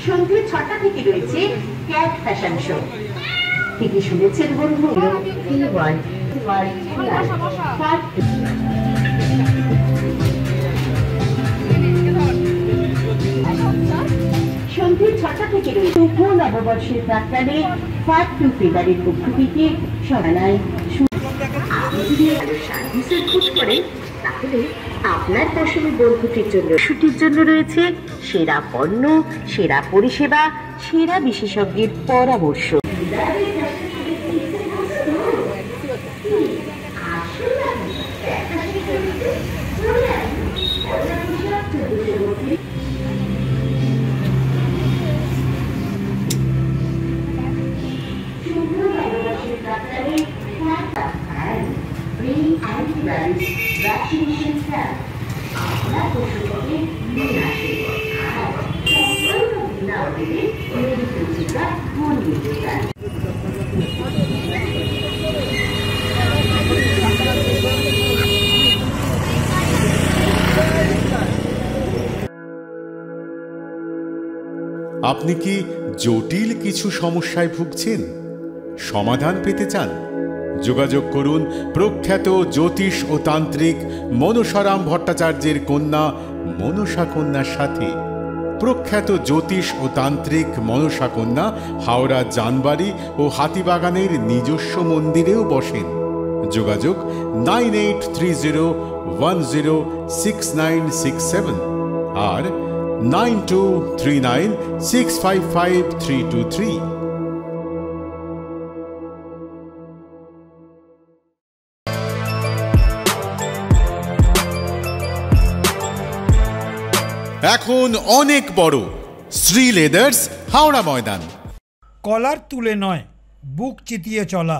সন্ধ্যে ৬টা থেকে রয়েছে ক্যাট ফ্যাশন শো। ঠিকই শুনেছেন বন্ধু, সন্ধ্যে ৬টা থেকে রয়েছে নববর্ষের প্রাক্কালে ফাট টু ফেভারের পক্ষ থেকে সরানায় সার্ভিসের খোঁজ করেন, তাহলে আপনার পছন্দের বন্ধুটির জন্য ছুটির জন্য রয়েছে সেরা পণ্য, সেরা পরিষেবা, সেরা বিশেষজ্ঞের পরামর্শ। আপনি কি জটিল কিছু সমস্যায় ভুগছেন, সমাধান পেতে চান? যোগাযোগ করুন প্রখ্যাত জ্যোতিষ ও তান্ত্রিক মনসারাম ভট্টাচার্যের কন্যা মনসা কন্যার সাথে। প্রখ্যাত জ্যোতিষ ও তান্ত্রিক মনসা কন্যা হাওড়া জানবাড়ি ও হাতিবাগানের নিজস্ব মন্দিরেও বসেন। যোগাযোগ 9830106967 আর 9239655323। এখন অনেক বড় শ্রী লেদার্স হাওড়া ময়দান। কলার তুলে নয়, বুক চিতিয়ে চলা।